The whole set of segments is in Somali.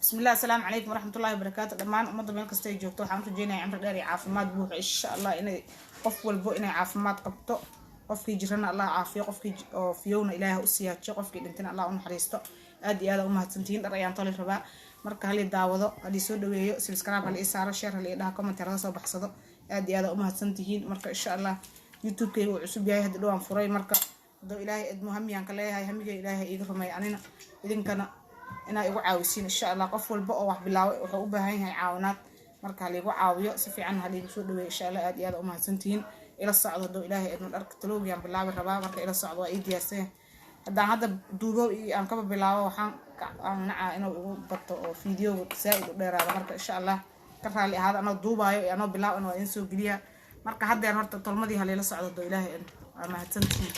بسم الله السلام عليكم ورحمة الله وبركاته. دمان umada meel kasta ay joogto waxaan rajeynayaa cimri dheer iyo caafimaad buuxa insha Allah inay qof walbo inay caafimaad qabto qofkii jirana Allah caafiyo qofkii oo fiyowna Ilaahay u siyaajo qofkii dhintana Allah u naxariisto aad iyo aad u mahadsantiin dhar ayaan tolay rabaa marka hal daawado hadii soo dhaweeyo subscribe hal isaaro share hal idhaa comment hal soo baxsado aad iyo aad u mahadsantiin marka insha Allah YouTube kaygu cusub yahay hadii dhawaan furay marka hadoo Ilaahay aad muhiimiyaan ka leeyahay hamiga Ilaahay iga rumay anina idinkana inaa igu caawisiin insha Allah qof walba oo wax bilaaway wuxuu u baahan yahay caawinaad marka la igu caawiyo si fiican hal igu soo dhaweeyo insha Allah aad iyo aad u mahadsantiin ila socdo hadoo Ilaahay aad dharka taloogan bilaabi rabaa marka ila socdo waa ii diyaarsan hadda duubo aan ka bilaawo waxaan nacaa inuu ugu bato oo video saaid u dheeraado marka insha Allah ka raali ahaad anoo duubayo anoo bilaaw inuu in soo geliya marka hadda horta tolmadii hal ila socdo hadoo Ilaahay aad mahadsantiin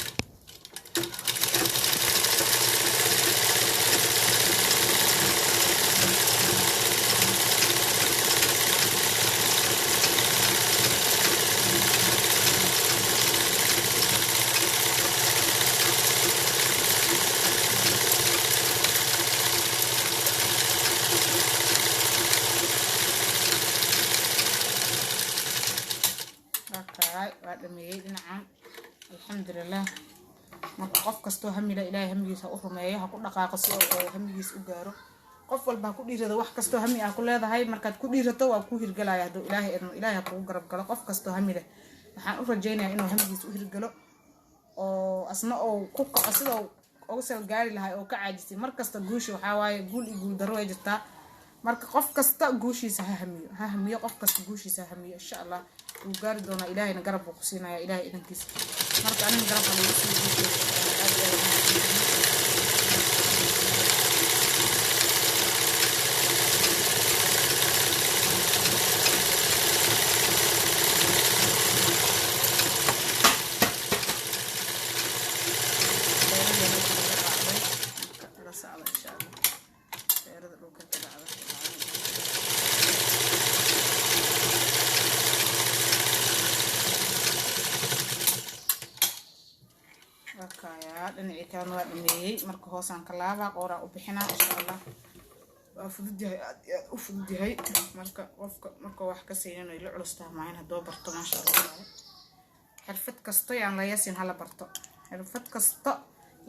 الحمد لله marka qof kasto hamila Ilaahay hamigiisa u rumeeyo ha ku dhaqaaqo si oo hamigiisa u gaaro qof walba ku dhiirado wax kasto hami ah ku leedahay markaad ku dhiirato waa ku hirgalaya hadoo Ilaahay ku garab galo qof kasto hamila waxaan u rajeynayaa inuu hamigiisa u hirgalo oo asna oo ku qaco sida oo sal gaari lahay oo ka caajisay markasta guushi waxa waaye guul iyo guul daro ay jirtaa marka qof kasta guushiisa ha hamiyo qof kasta guushiisa ha hamiyo insha Allah uu gaari doona Ilaahayna garab uu ku siinaya Ilaahay idankiisa marka aniga garab aan ugu sii dhinacii kale waa dhameeyay marka hoosaan ka laaba qoora u bixinaa insha Allah waa fududahay aad u fududahay marka qofka marka wax ka siinay la culusta maahan hadoo barto ma sha Allah xirfad kasto yaan la yeesin hala barto xirfad kasto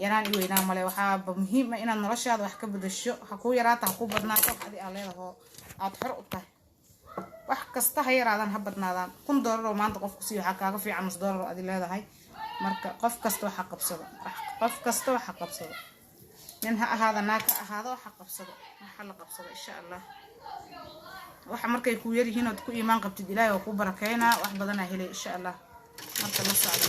yaraan iyo weynaa male waxa muhiim ah inaad noloshaada wax ka bedesho ha ku yaraata ha ku badnaato hadii aad leedahay aad xor u tahay wax kasta ha yaraadan ha badnaadaan $1 oo maanta qofku si waxa kaaga fiican $1 aad leedahay marka qof kasto waxa qabsado nin ha ahaada naaka ahaado waxa qabsado waxa la qabsado insha Allah waxa markay ku yar yihiin oo ku iimaan qabtid Ilaahay oo ku barakeena wax badan ah helay insha Allah marka la socdo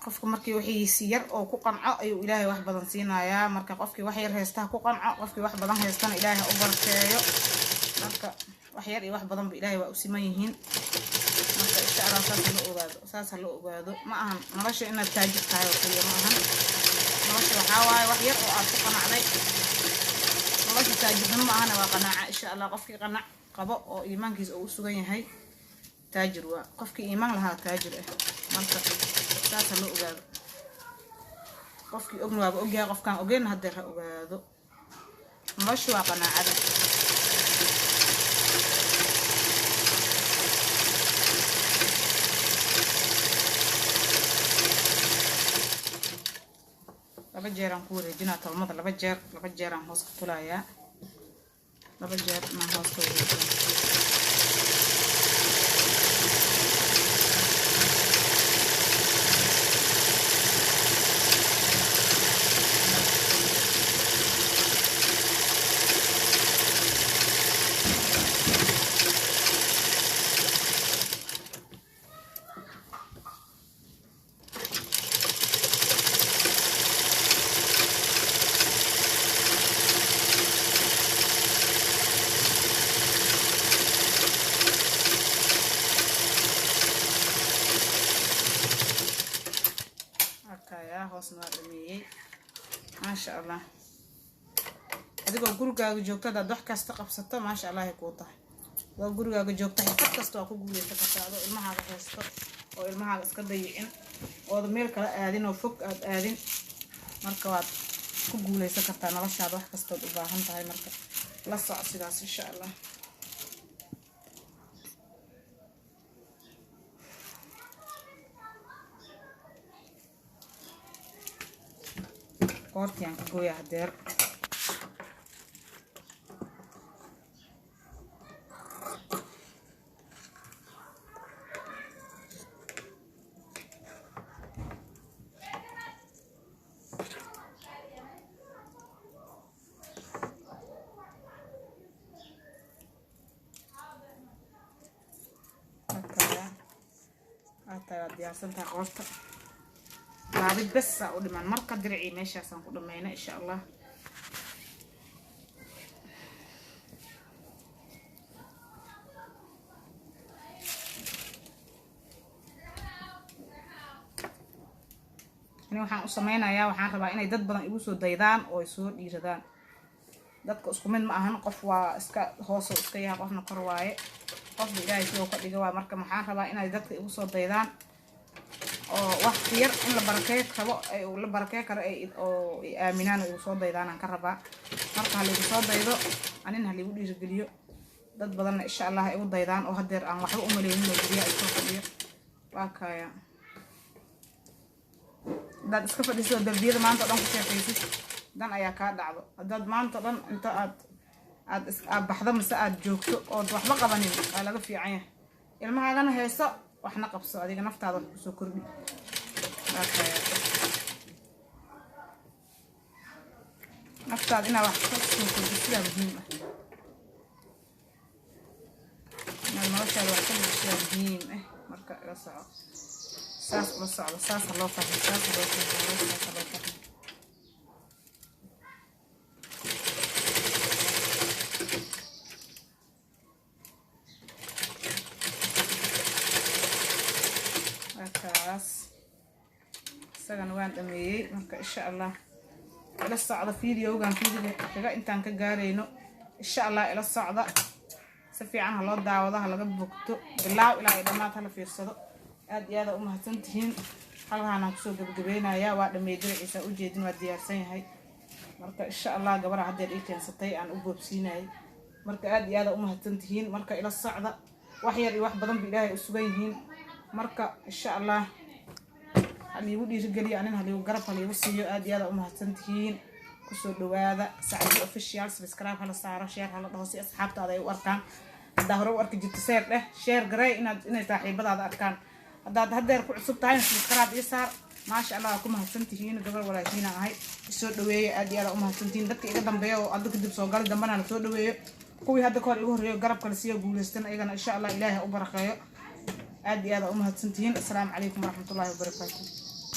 qofka markii wixii yar oo ku qanco ayuu Ilaahay wax badan siinayaa marka qofkii wax yar heesta ku qanco qofkii wax badan heestana Ilaahay u barakeeyo marka wax yar iyo wax badan ba Ilaahay waa u siman yihiin marka insha Allah saas la ogaado ma ahan nolosha inaad taajir tahay oo kaliya ma ahan nolosha waxa waaye wax yar oo aad ku qanacday nolosha taajirnimo ma ahan waa qanaaca insha Allah qofkii qanac qabo oo iimaankiisa uu sugan yahay taajir waa qofkii iimaan lahaa taajir ah marka saas loo ogaado qofkii ognaaba ogyahay qofkaan ogeyn hadda ra ogaado noloshu waa qanaacada laba jeer aan ku wareejinaa tolmada laba jeer aan hoos ka tulayaa laba jeer aan hoos ka wareejinaa hoosna waa dhameeyay ما شاء الله adigoo gurigaaga joogto dad wax kasta qabsato maasha Allah ku tahay waa gurigaaga joogto xirfad kasta waa ku guuleysan kartaa adoo ilmahaaga haysto oo ilmahaaga iska dayicin oo meel kala aadin oo fog aad aadin marka waad ku guuleysan kartaa noloshaada wax kasta u baahan tahay marka la soco sidaas insha Allah qoortiyan ka gooya hadeer diyaarsantaa qoorta laabid bas u dhiman marka dirci meeshaasaan ku dhameeyna insha Allah ani waxaan u sameynayaa waxaan rabaa inay dad badan igu soo daydaan oo ay soo dhiiradaan dadka isku mid ma ahan qof waa iska hoos oo iska yahay qofna kor waaye qof ilaahay soo ka dhiga waa marka waxaan rabaa inay dadka igu soo daydaan oo wax yar in la barakay karo ay la barakay karo ay oo aaminaan oo soo daydaan aan ka rabaa marka hal igu soo daydo anina hal igu dhiirigeliyo dad badan insha Allah ay u daydaan oo hadeer aan waxba u maleeynin oo guriga ay soo fadhiyo waa kaaya dad iska fadhiso darbiyada maanta dhan ku sheekaysid dan ayaa ka dhacdo dad maanta dhan inta aad baxdo mise aad joogto oo waxba qabanin waa laga fiican yahay ilmahaagana heeso waxna qabso adiga naftaada wax ku soo kordhi naftaada ina wax ku soo kordhi sida muhiim ah noloshaada wax ku soo muhiim ah marka la soco saas la socdo saas loo fahmo saas loo fahmo سجن وان دميي marka insha Allah ila socda fiidiyogan fiidiga intaan ka gaareyno insha Allah ila socda si fiican loo daawado laga bogto bilaaw ilaa dhamaad hala fiirsado aad iyo aad u mahadsantihiin halkaan aan soo gabagabeynaya waa dhameeyay u jeedin waa diyaarsan yahay marka insha Allah gabar hadeer ii keensatay aan u goobsiinay marka aad iyo aad u mahadsantihiin marka ila socda wax yar iyo wax badan bi Ilaahay u sugan yihiin marka insha Allah haliigu dhiirigeliyo anina haliigu garab haliigu siiyo aad iyo aad u mahadsantihiin ku soo dhawaada Saacid official subscribe hala saaro share hala dhaho si asxaabtaada ay u arkaan hadaa hore u arki jirto share garay inay saaxiibadaada arkaan hadaad hadeer ku cusub tahay subscribe iyo saar maasha Allah ku mahadsantihiin gabar walaahiina ahay soo dhaweeyo aad iyo aad u mahadsantihiin dadka iga dambeeyo oo adka dib soo gal dambana la soo dhaweeyo kuwii hadda ka hor igu horeeyo garab kale siiyo guuleystan ayagana insha Allah Ilaahay u barakeeyo aad iyo aad u mahadsantihiin assalaamu calaykum waraxmatullaahi wabarakaatuh